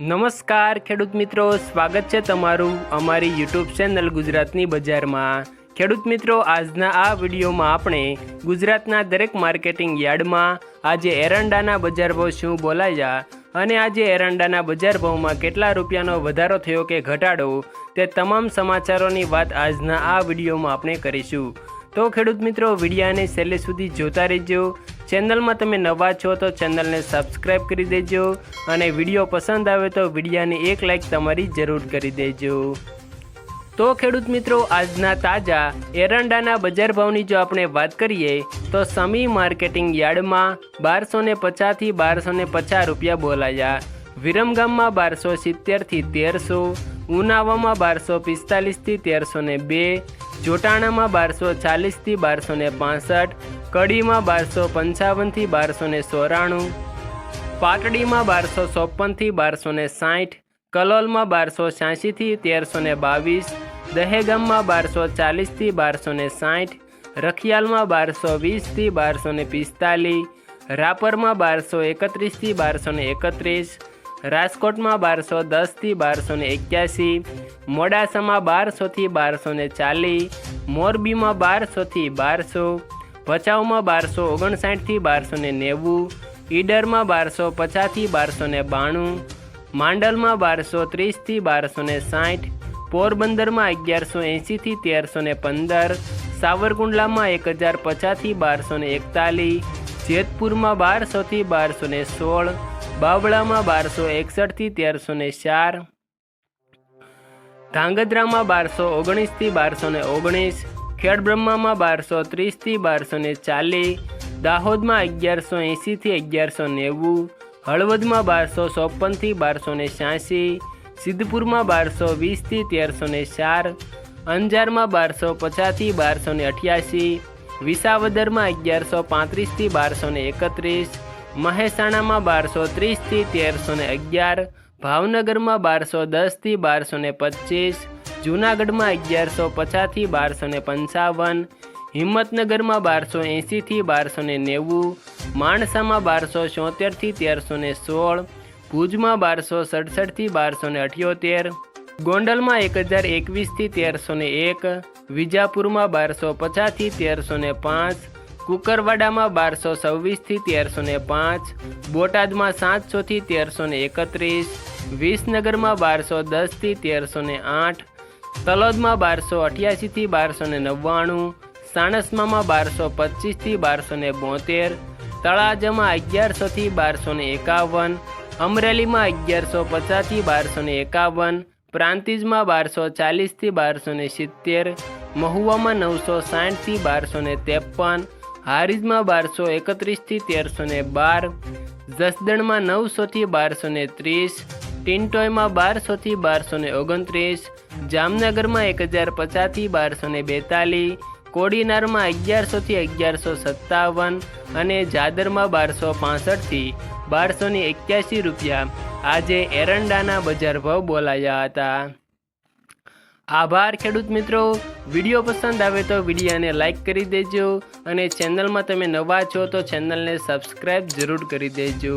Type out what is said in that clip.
નમસ્કાર ખેડૂત મિત્રો, સ્વાગત છે તમારું અમારી યુટ્યુબ ચેનલ ગુજરાતની બજારમાં। ખેડૂત મિત્રો, આજના આ વિડીયોમાં આપણે ગુજરાતના દરેક માર્કેટિંગ યાર્ડમાં આજે એરંડાના બજાર ભાવ શું બોલાયા અને આજે એરંડાના બજાર ભાવમાં કેટલા રૂપિયાનો વધારો થયો કે ઘટાડો તે તમામ સમાચારોની વાત આજના આ વિડીયોમાં આપણે કરીશું। તો ખેડૂત મિત્રો, વિડીયોને છેલ્લે સુધી જોતા રહેજો। ચેનલમાં તમે નવા છો તો ચેનલને સબસ્ક્રાઈબ કરી દેજો અને વિડીયો પસંદ આવે તો વિડીયોને એક લાઈક તમારી જરૂર કરી દેજો। તો ખેડૂત મિત્રો, આજના તાજા એરંડાના બજાર ભાવની જો આપણે વાત કરીએ તો સમી માર્કેટિંગ યાર્ડમાં 1250 થી 1250 રૂપિયા બોલાયા। વિરમગામમાં 1270 થી 1300, ઉનાવામાં 1245 થી 1302, જોટાણામાં 1240 થી 1265, કડીમાં 1255 થી 1294, પાટડીમાં 1254 થી 1260, કલોલમાં 1286 થી 1322, દહેગામમાં 1240 થી 1260, રખિયાલમાં 1220 થી 1245, રાપરમાં 1231 થી 1231, રાજકોટમાં 1210 થી 1281, મોડાસામાં 1200 થી 1240, મોરબીમાં 1200 થી 1200, ભચાઉમાં 1259 થી 1290, ઈડરમાં 1250 થી 1292, માંડલમાં 1230 થી 1260, પોરબંદરમાં 1180 થી 1315, સાવરકુંડલામાં 1050 થી 1241, જેતપુરમાં 1200 થી 1216, બાવળામાં 1261 થી 1304, ધાંગધ્રામાં 1219 થી 1219, ખેડબ્રહ્મામાં 1230 થી 1240, દાહોદમાં 1180 થી 1190, હળવદમાં 1254 થી 1286, સિદ્ધપુરમાં 1220 થી 1304, અંજારમાં 1250 થી 1288, વિસાવદરમાં 1135 થી 1231, મહેસાણામાં 1230 થી 1311, ભાવનગરમાં 1210 થી 1225, જૂનાગઢમાં 1150 થી 1255, હિંમતનગરમાં 1280 થી 1290, માણસામાં 1274 થી 1316, ભુજમાં 1267 થી 1278, ગોંડલમાં 1021 થી 1301, વિજાપુરમાં 1250 થી 1305, કુકરવાડામાં 1226 થી 1305, બોટાદમાં 700 થી 1331, વિસનગરમાં 1210 થી 1308, તલોદમાં 1288 થી 1299, સાણસમામાં 1225 થી 1272, તળાજામાં 1100 થી 1251, અમરેલીમાં 1150 થી 1251, પ્રાંતિજમાં 1240 થી 1270, મહુવામાં 960 થી 1253, હારીજમાં 1231 થી 1312, જસદણમાં 900 થી 1230, ટિન્ટોયમાં 1200 થી 1229, જામનગરમાં 1050 થી 1242, કોડીનારમાં 1100 થી 1157 અને જાદરમાં 1265 થી 1281 રૂપિયા આજે એરંડાના બજાર ભાવ બોલાયા હતા। આભાર ખેડૂત મિત્રો। વિડીયો પસંદ આવે તો વિડીયોને લાઈક કરી દેજો અને ચેનલમાં તમે નવા છો તો ચેનલને સબસ્ક્રાઈબ જરૂર કરી દેજો।